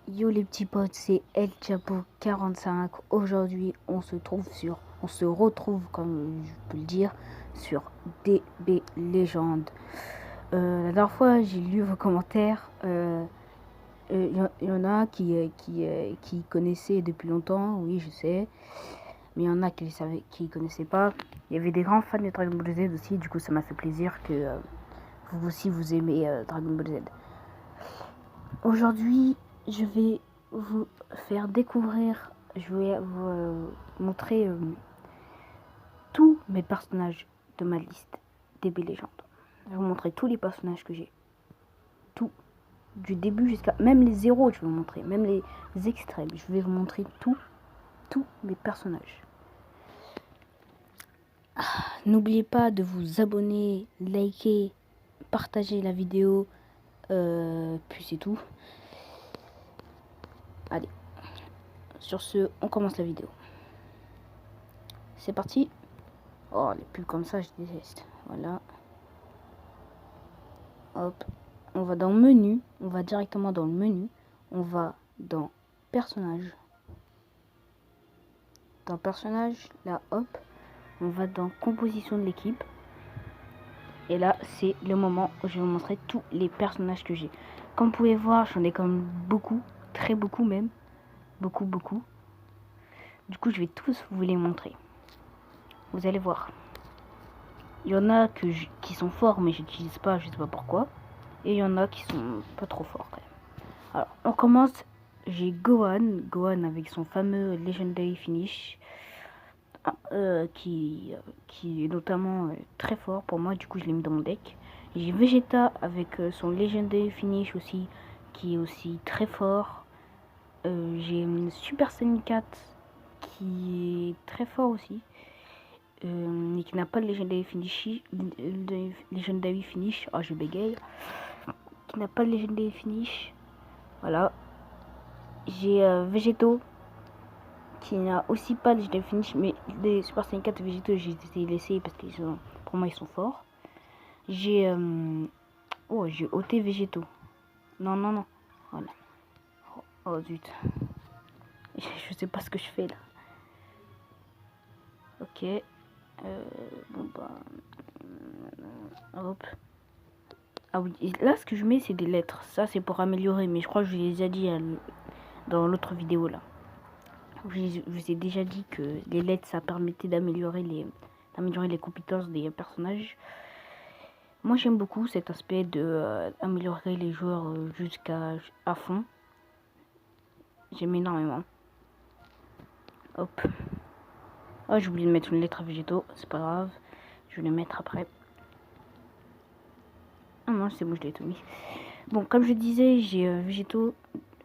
Yo les petits potes, c'est El Chapo 45. Aujourd'hui, on se retrouve, comme je peux le dire, sur DB Legend. La dernière fois, j'ai lu vos commentaires. Y en a qui connaissaient depuis longtemps, oui, je sais. Mais il y en a qui connaissaient pas. Il y avait des grands fans de Dragon Ball Z aussi. Du coup, ça m'a fait plaisir que vous aussi vous aimez Dragon Ball Z. Aujourd'hui, je vais vous faire découvrir, je vais vous montrer tous mes personnages de ma liste DB Legend. Je vais vous montrer tous les personnages que j'ai. Tout. Du début jusqu'à... Même les zéros, je vais vous montrer. Même les extrêmes. Je vais vous montrer tous mes personnages. N'oubliez pas de vous abonner, liker, partager la vidéo. Puis c'est tout. Allez. Sur ce, on commence la vidéo. C'est parti. Oh, les pubs comme ça, je déteste. Voilà. Hop. On va dans menu. On va directement dans le menu. On va dans personnage. Dans personnage, là, hop. On va dans composition de l'équipe. Et là, c'est le moment où je vais vous montrer tous les personnages que j'ai. Comme vous pouvez voir, j'en ai quand même beaucoup. Très beaucoup même. Beaucoup. Du coup, je vais tous vous les montrer. Vous allez voir. Il y en a qui sont forts, mais je n'utilise pas, je sais pas pourquoi. Et il y en a qui sont pas trop forts quand même. Alors, on commence. J'ai Gohan avec son fameux Legendary Finish. Qui est notamment très fort pour moi, du coup je l'ai mis dans mon deck. J'ai Vegeta avec son Legendary Finish aussi, qui est aussi très fort. J'ai Super Saiyan 4 qui est très fort aussi. Mais qui n'a pas de Legendary Finish. Oh, je bégaye. Qui n'a pas de Legendary Finish. Voilà. J'ai Végéto qui n'a aussi pas de Legendary Finish, mais les Super Saiyan 4 Végéto, j'ai essayé de laisser parce que pour moi ils sont forts. J'ai j'ai ôté Végéto. Non. Voilà. Oh zut. Je sais pas ce que je fais là. Ok. Bon bah. Hop. Ah oui, et là ce que je mets c'est des lettres. Ça c'est pour améliorer, mais je crois que je vous ai déjà dit dans l'autre vidéo là. Je vous ai déjà dit que les lettres ça permettait d'améliorer les compétences des personnages. Moi j'aime beaucoup cet aspect de améliorer les joueurs jusqu'à fond. J'aime énormément. Hop. Oh, j'ai oublié de mettre une lettre à Végéto, c'est pas grave. Je vais le mettre après. Ah non, c'est bon, je l'ai tout mis. Bon, comme je disais, j'ai Végéto.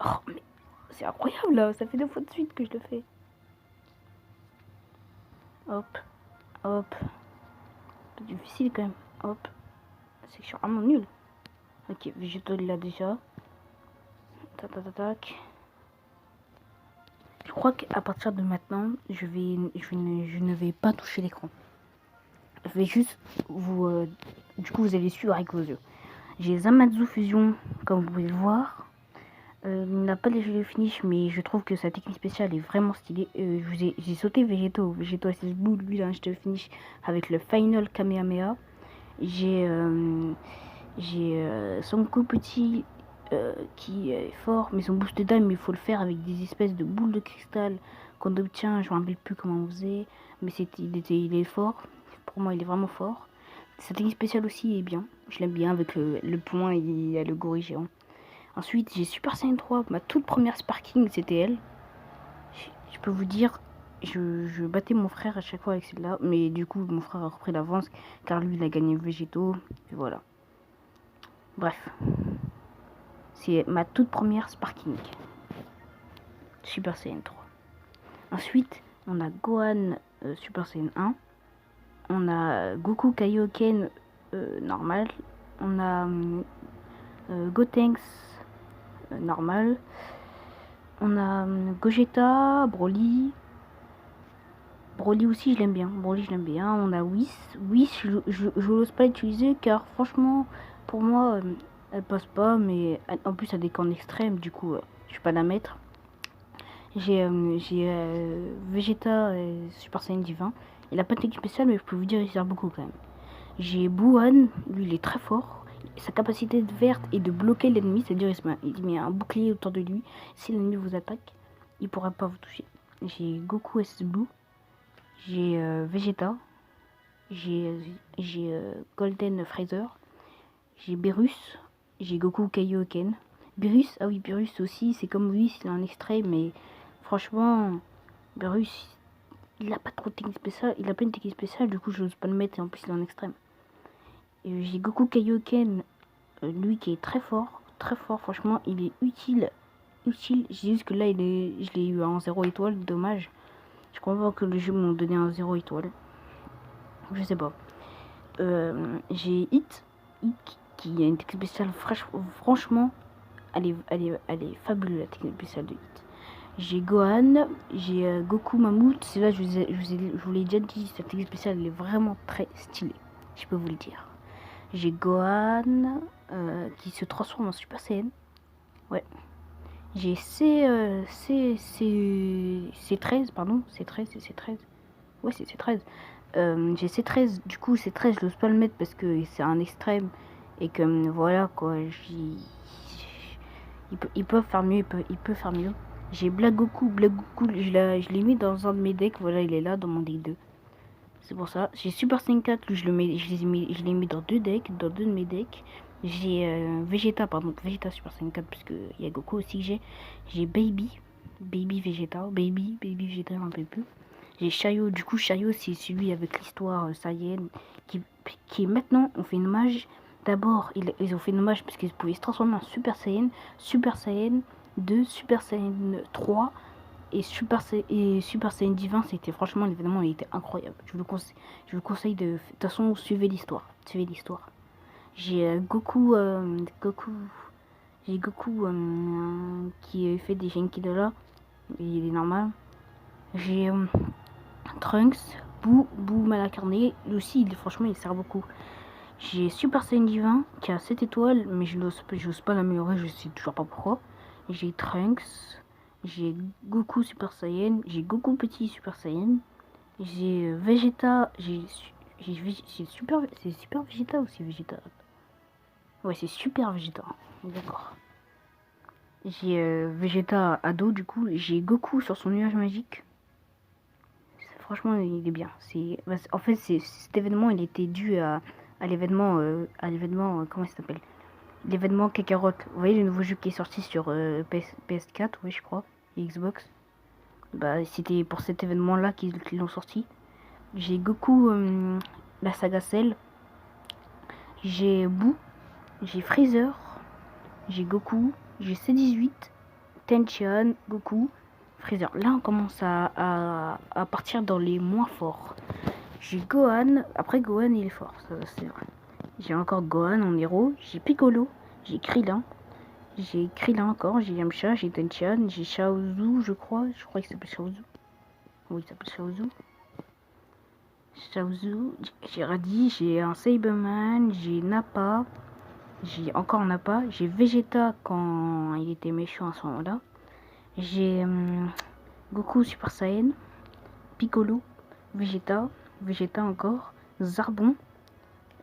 Oh, mais c'est incroyable là, ça fait 2 fois de suite que je le fais. Hop. C'est difficile quand même. Hop. C'est que je suis vraiment nul. Ok, Végéto il l'a déjà. Tac. Je crois qu'à partir de maintenant, je ne vais pas toucher l'écran. Je vais juste vous... du coup, vous allez suivre avec vos yeux. J'ai Zamasu Fusion, comme vous pouvez le voir. Il n'a pas les jeux de finish, mais je trouve que sa technique spéciale est vraiment stylée. J'ai sauté Végéto SS Blue, lui, dans un jeu de finish avec le Final Kamehameha. J'ai son coup petit qui est fort, mais son boost de dame, il faut le faire avec des espèces de boules de cristal qu'on obtient. Je ne me rappelle plus comment on faisait, mais il est fort. Pour moi, il est vraiment fort. Sa technique spéciale aussi est bien. Je l'aime bien avec le point et le gorille géant. Ensuite, j'ai Super Saiyan 3. Ma toute première Sparking, c'était elle. Je peux vous dire, je battais mon frère à chaque fois avec celle-là. Mais du coup, mon frère a repris l'avance car lui, il a gagné Végéto. Et voilà. Bref. C'est ma toute première Sparking. Super Saiyan 3. Ensuite, on a Gohan Super Saiyan 1. On a Goku Kaioken normal. On a Gotenks normal. On a Gogeta, Broly. Broly aussi, je l'aime bien. On a Whis. Whis, je n'ose pas l'utiliser car franchement, pour moi, elle passe pas. Mais en plus, elle a des camps extrêmes. Du coup, Je vais pas la mettre. J'ai Vegeta Super Saiyan Divin. Il a pas de technique spéciale, mais je peux vous dire, il sert beaucoup quand même. J'ai Buhan, lui il est très fort. Sa capacité de verte est de bloquer l'ennemi, c'est-à-dire il met un bouclier autour de lui. Si l'ennemi vous attaque, il pourra pas vous toucher. J'ai Goku SS Blue. J'ai Vegeta. J'ai Golden Freezer. J'ai Beerus. J'ai Goku Kaioken. Beerus, ah oui, Beerus aussi, c'est comme lui, c'est un extrait, mais franchement, Beerus, il a pas trop de technique spéciale. Il a pas une technique spéciale, du coup, je n'ose pas le mettre, et en plus, il est en extrême. Et j'ai Goku Kaioken, lui qui est très fort, franchement, il est utile. J'ai juste que là, je l'ai eu en 0 étoile, dommage. Je crois pas que le jeu m'ont donné un 0 étoile. Je sais pas. J'ai Hit qui a une technique spéciale, franchement, elle est fabuleuse, la technique spéciale de Hit. J'ai Gohan, j'ai Goku Mammouth. C'est là, je vous l'ai déjà dit, cette technique spéciale, elle est vraiment très stylée. Je peux vous le dire. J'ai Gohan qui se transforme en Super Saiyan. Ouais. J'ai C13, pardon. C13, c'est C13. Ouais, c'est C13. J'ai C13, du coup, C13, je n'ose pas le mettre parce que c'est un extrême. Et que voilà quoi, ils peuvent faire mieux, il peut faire mieux. J'ai Black Goku, je l'ai mis dans un de mes decks, voilà, il est là dans mon deck 2. C'est pour ça. J'ai Super Saiyan 4, je l'ai mis dans deux decks, dans deux de mes decks. J'ai Vegeta Super Saiyan 4, parce qu'il y a Goku aussi que j'ai. J'ai Baby Vegeta, Baby Vegeta, un peu plus. J'ai Shayo, du coup Shayo c'est celui avec l'histoire Saiyan, qui maintenant on fait une hommage. D'abord ils ont fait une hommage parce qu'ils pouvaient se transformer en Super Saiyan 2, Super Saiyan 3 et Super Saiyan Divin. C'était franchement l'événement, il était incroyable. Je vous conseille de toute façon suivez l'histoire. J'ai j'ai Goku qui fait des Genki de là, il est normal. J'ai Trunks, Boo mal incarné, lui aussi franchement il sert beaucoup. J'ai Super Saiyan Divin qui a 7 étoiles, mais je n'ose pas l'améliorer, je sais toujours pas pourquoi. J'ai Trunks, j'ai Goku Super Saiyan, j'ai Goku Petit Super Saiyan, j'ai Vegeta, c'est Super Vegeta ou c'est Vegeta? Ouais, c'est Super Vegeta, d'accord. J'ai Vegeta ado, du coup, j'ai Goku sur son nuage magique. Franchement, il est bien. En fait, cet événement, il était dû à l'événement, comment ça s'appelle? L'événement Kakarot. Vous voyez le nouveau jeu qui est sorti sur PS4, oui, je crois, et Xbox. Bah, c'était pour cet événement-là qu'ils l'ont sorti. J'ai Goku, la saga Cell. J'ai Boo, j'ai Freezer, j'ai Goku, j'ai C18, Tenchan, Goku, Freezer. Là, on commence à partir dans les moins forts. J'ai Gohan. Après, Gohan, il est fort, c'est vrai. J'ai encore Gohan en héros. J'ai Piccolo. J'ai Krillin. J'ai Krillin encore. J'ai Yamcha. J'ai Tenchan. J'ai Shaozu, je crois. Je crois qu'il s'appelle Shaozu. Oui, il s'appelle Shaozu. J'ai Raditz. J'ai un Saberman. J'ai Nappa. J'ai encore Nappa. J'ai Vegeta quand il était méchant à ce moment-là. J'ai Goku Super Saiyan. Piccolo. Vegeta encore. Zarbon.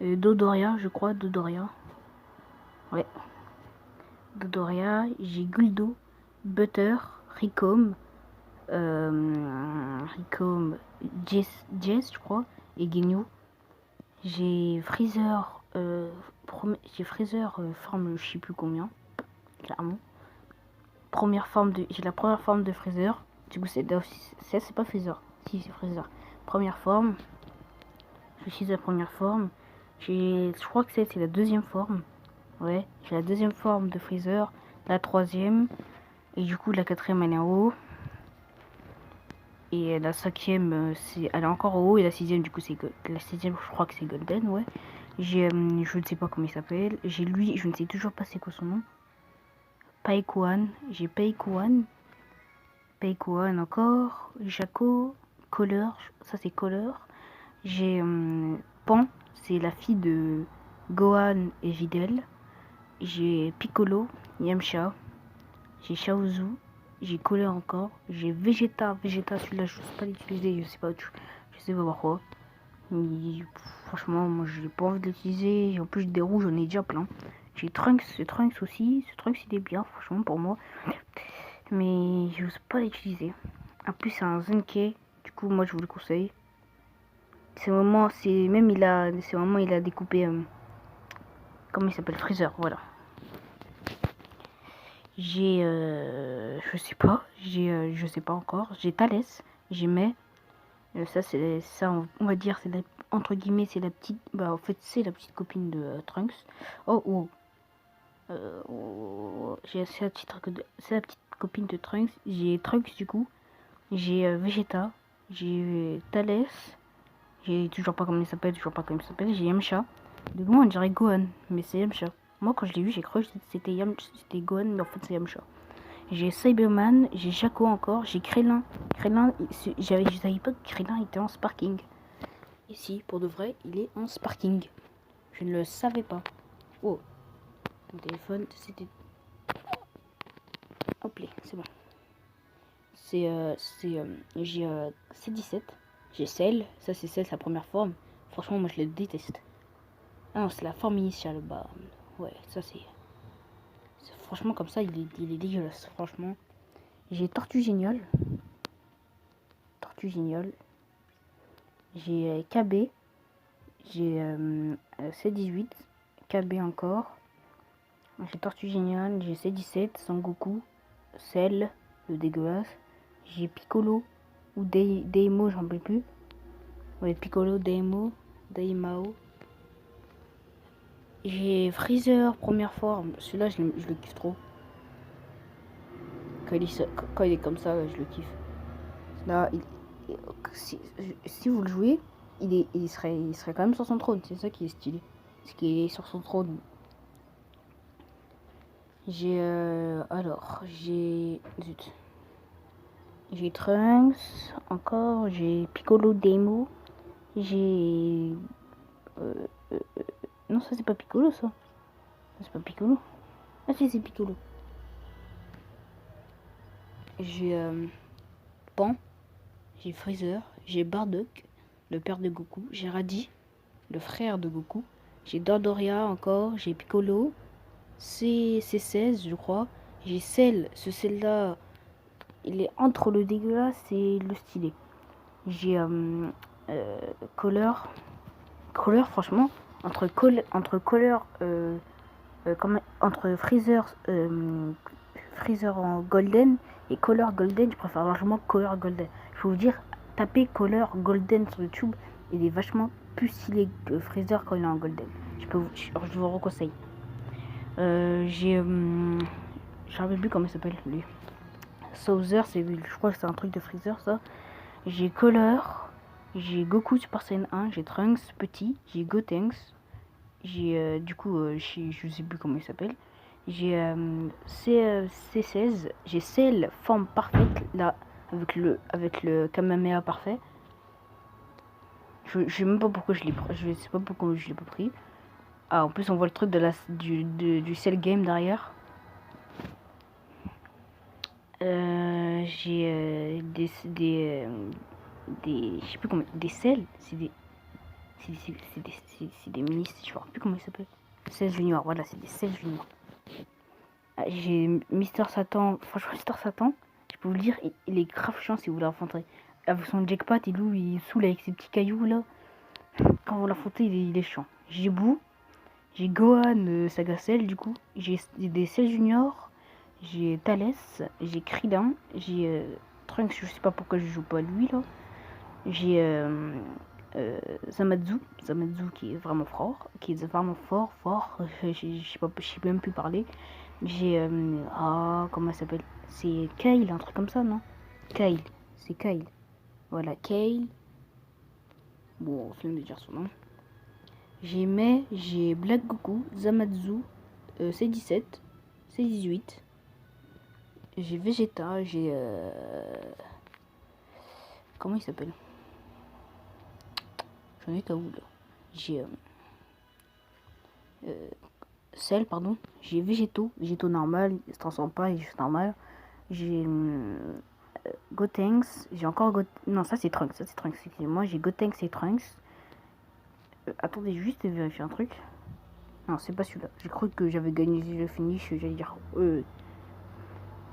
Dodoria, je crois. Ouais. Dodoria. J'ai Guldo. Butter. Ricom. Jess, je crois. Et Genyo. J'ai Freezer. Forme, je sais plus combien. Clairement. J'ai la première forme de Freezer. Du coup, c'est pas Freezer. Si, c'est Freezer. Première forme. Je suis la première forme. Je crois que c'est la deuxième forme. Ouais, j'ai la deuxième forme de Freezer. La troisième. Et du coup, la quatrième, elle est en haut. Et la cinquième, elle est encore en haut. Et la sixième, du coup, c'est la sixième, je crois que c'est Golden, ouais. J'ai, je ne sais pas comment il s'appelle. J'ai lui, je ne sais toujours pas c'est quoi son nom. Paikuan. J'ai Paikuan encore. Jaco. Color. Ça, c'est Color. J'ai Pan. C'est la fille de Gohan et Videl. J'ai Piccolo. Yamcha. j'ai Chaozu, j'ai Colère encore, j'ai Vegeta, celui-là je sais pas l'utiliser, je sais pas pourquoi. Mais, franchement, moi j'ai pas envie de l'utiliser, en plus des rouges j'en ai déjà plein. J'ai Trunks aussi, ce Trunks il est bien franchement pour moi, mais je n'ose pas l'utiliser. En plus c'est un Zenke, du coup moi je vous le conseille. C'est vraiment, il a découpé, comment il s'appelle, Freezer, voilà. J'ai, je sais pas, je sais pas encore. J'ai Thalès, j'ai Mai. Ça, on va dire, entre guillemets, c'est la petite, bah en fait, c'est la petite copine de Trunks. Oh, c'est la petite copine de Trunks. J'ai Trunks du coup. J'ai Vegeta. J'ai Thalès. J'ai toujours pas comment il s'appelle, J'ai Yamcha. De loin, on dirait Gohan, mais c'est Yamcha. Moi, quand je l'ai vu, j'ai cru que c'était Gohan, mais en fait, c'est Yamcha. J'ai Cyberman, j'ai Jaco encore, j'ai Krillin. Je savais pas que Krillin était en Sparking. Ici, pour de vrai, il est en Sparking. Je ne le savais pas. Oh, mon téléphone, c'était... Hop là, c'est bon. J'ai C17, j'ai Cell, ça c'est Cell, sa première forme. Franchement, moi je le déteste. Ah non, c'est la forme initiale, bah... Ouais, ça c'est... Franchement, comme ça, il est dégueulasse, franchement. J'ai Tortue Géniale. J'ai KB. J'ai C18. KB encore. J'ai Tortue Géniale. J'ai C17. Sangoku. Cell. Le dégueulasse. J'ai Piccolo. Ou Daimo, j'en peux plus. Ouais, Piccolo, Daimo. Daimao. J'ai Freezer, première forme. Celui-là, je le kiffe trop. Quand il est comme ça, je le kiffe. Là, si vous le jouez, il serait quand même sur son trône. C'est ça qui est stylé. Parce qu'il est sur son trône. J'ai zut. J'ai Trunks encore. J'ai Piccolo Demo. J'ai non, ça c'est pas Piccolo, ça. C'est pas Piccolo. Ah si, c'est Piccolo. J'ai Pan. J'ai Freezer. J'ai Bardock, le père de Goku. J'ai Raditz, le frère de Goku. J'ai Dodoria encore. J'ai Piccolo. C'est 16 je crois. J'ai Cell. Ce Cell là, il est entre le dégueulasse et le stylé. J'ai Color. Franchement, entre Color, entre Freezer en Golden et Color Golden, je préfère largement Color Golden. Je vais vous dire, tapez Color Golden sur YouTube, il est vachement plus stylé que Freezer quand il est en Golden. Je vous reconseille. J'ai je ne rappelle plus comment il s'appelle lui. Sauzer, je crois que c'est un truc de Freezer ça. J'ai Color, j'ai Goku Super Saiyan 1, j'ai Trunks petit, j'ai Gotenks, j'ai du coup je sais plus comment il s'appelle. J'ai C16, j'ai Cell forme parfaite là avec le Kamehameha parfait. Je sais même pas pourquoi je sais pas pourquoi je l'ai pas pris. Ah, en plus on voit le truc du Cell game derrière. J'ai je sais plus comment, des selles, c'est des ministres, je sais plus comment ils s'appellent. 16 juniors, voilà, c'est des 16 juniors. J'ai Mister Satan, franchement Mister Satan, je peux vous le dire, il est grave chiant si vous l'affrontez. Avec son jackpot, il saoule avec ses petits cailloux là. Quand vous l'affrontez, il est chiant. J'ai Boo, j'ai Gohan Saga Cell du coup, j'ai des 16 juniors, j'ai Thalès, j'ai Krillin, j'ai Trunks, je sais pas pourquoi je joue pas lui là. J'ai Zamadou qui est vraiment fort, fort. Je sais même plus parler. J'ai comment ça s'appelle? C'est Kyle, un truc comme ça, non? Kyle, c'est Kyle. Voilà, Kyle. Bon, on vient de dire son nom. J'ai Mai, j'ai Black Goku, Zamadou, C17, C18. J'ai Vegeta, j'ai comment il s'appelle? J'en ai qu'à où là? J'ai Cell, pardon. J'ai végétaux normal, il se transforme pas, il est juste normal. J'ai Gotenks, j'ai encore non, ça c'est Trunks, excusez-moi, j'ai Gotenks et Trunks. Attendez, juste vérifier un truc. Non, c'est pas celui-là. J'ai cru que j'avais gagné le finish, j'allais dire.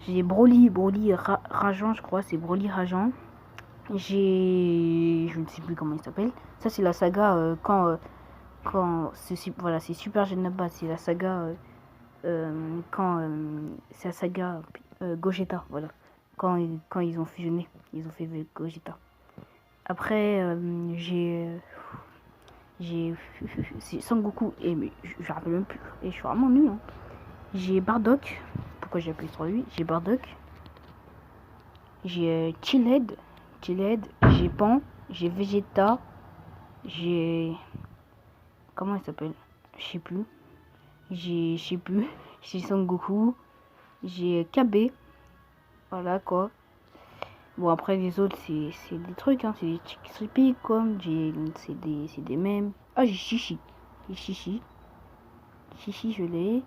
J'ai Broly Rageant, je crois, c'est Broly Rageant. J'ai. Je ne sais plus comment il s'appelle. Ça, c'est la saga quand voilà, c'est Super Genaba, c'est la saga quand c'est la saga Gogeta, voilà. Quand ils ont fusionné, ils ont fait Gogeta. Après, j'ai Sangoku et mais je me rappelle même plus et je suis vraiment nul. Hein. J'ai Bardock. Pourquoi j'ai appuyé sur lui? J'ai Bardock. J'ai Chilled. J'ai Pan. J'ai Vegeta. J'ai comment il s'appelle? Je sais plus. J'ai Sangoku. J'ai KB. Voilà quoi. Bon après les autres c'est des trucs hein, c'est des Chick comme c'est des mêmes. Ah j'ai Chichi. Chichi je l'ai.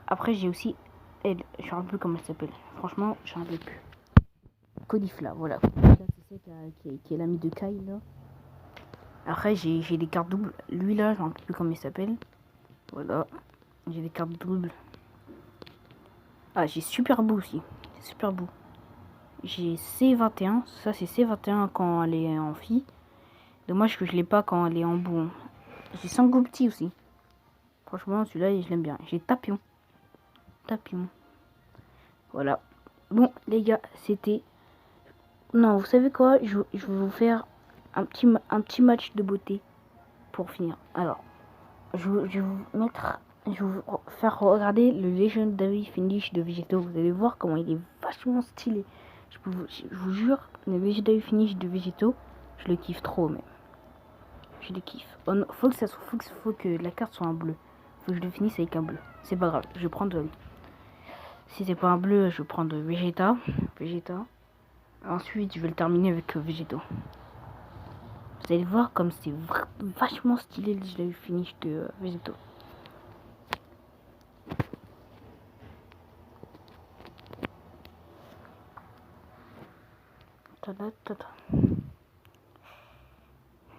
Après j'ai aussi elle, je ne sais plus comment elle s'appelle. Franchement, je ne sais plus. Caulifla, voilà. C'est celle qui est l'ami de Kai là. Après j'ai des cartes doubles. Lui là, je ne sais plus comment il s'appelle. Voilà. J'ai des cartes doubles. Ah j'ai Super Boo aussi. Super Boo. J'ai C21, ça c'est C21 quand elle est en fille. Dommage que je l'ai pas quand elle est en bout. J'ai Sangoku aussi. Franchement, celui-là, je l'aime bien. J'ai Tapion. Voilà. Bon, les gars, c'était... Non, vous savez quoi? Je vais vous faire un petit match de beauté pour finir. Alors, je vais vous faire regarder le Legendary Finish de Végéto. Vous allez voir comment il est vachement stylé. Je vous jure, le Legendary Finish de Végéto, je le kiffe trop même. Je le kiffe. Faut que la carte soit en bleu. Faut que je le finisse avec un bleu. C'est pas grave, je vais prendre... si c'est pas un bleu, je vais prendre Vegeta. Ensuite, je vais le terminer avec Végéto. Vous allez voir comme c'est vachement stylé le Legendary Finish de Végéto.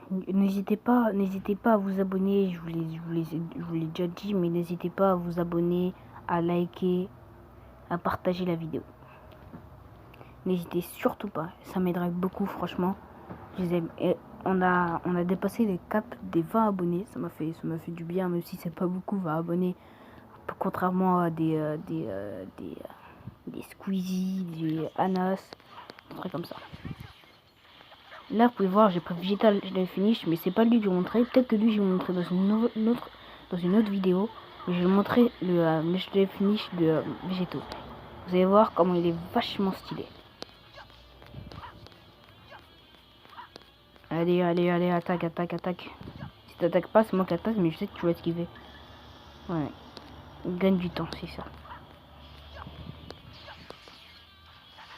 N'hésitez pas à vous abonner, je vous l'ai déjà dit, mais n'hésitez pas à vous abonner, à liker, à partager la vidéo. N'hésitez surtout pas, ça m'aiderait beaucoup franchement. Je les aime. Et on a dépassé les caps des 20 abonnés, ça m'a fait du bien, même si c'est pas beaucoup 20 abonnés, contrairement à des Squeezie, des Anas, des trucs comme ça. Là, vous pouvez voir, j'ai pris Végétal, je l'ai finish, mais c'est pas lui que je vais montrer. Peut-être que lui, je vais montrer dans une autre vidéo. Mais je vais montrer le finish de Végéto. Vous allez voir comment il est vachement stylé. Allez, attaque. Si t'attaques pas, c'est moi qui attaque, mais je sais que tu vas esquiver. Ouais. Il gagne du temps, c'est ça.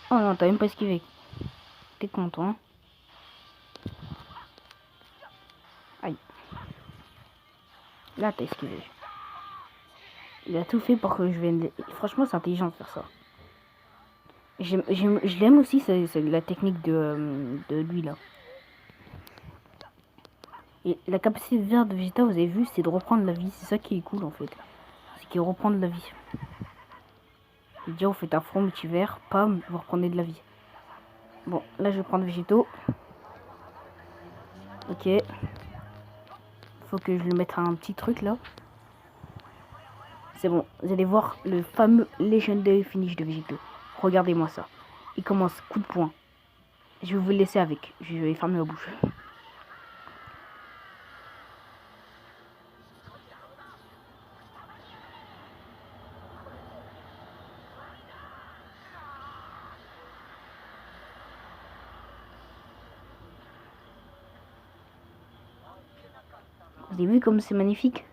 Oh non, t'as même pas esquivé. T'es content, hein. Aïe. Là, t'as esquivé. Il a tout fait pour que je vienne... Franchement, c'est intelligent de faire ça. Je l'aime aussi, c'est la technique de lui, là. Et la capacité de verre de Vegeta, vous avez vu, c'est de reprendre la vie. C'est ça qui est cool, en fait. C'est qu'il reprend de la vie. Déjà, vous faites un front multivers, pam, vous reprenez de la vie. Bon, là, je vais prendre Végéto. Ok. Faut que je le mette à un petit truc, là. C'est bon, vous allez voir le fameux Legendary Finish de Végéto. Regardez-moi ça. Il commence coup de poing. Je vais vous laisser avec. Je vais fermer ma bouche. Vous avez vu comme c'est magnifique?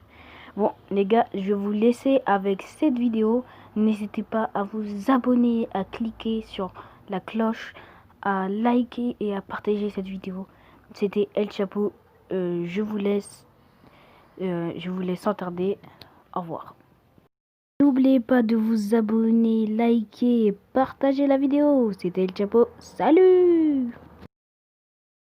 Bon, les gars, je vais vous laisser avec cette vidéo. N'hésitez pas à vous abonner, à cliquer sur la cloche, à liker et à partager cette vidéo. C'était El Chapeau. Je vous laisse sans tarder. Au revoir. N'oubliez pas de vous abonner, liker et partager la vidéo. C'était El Chapo. Salut!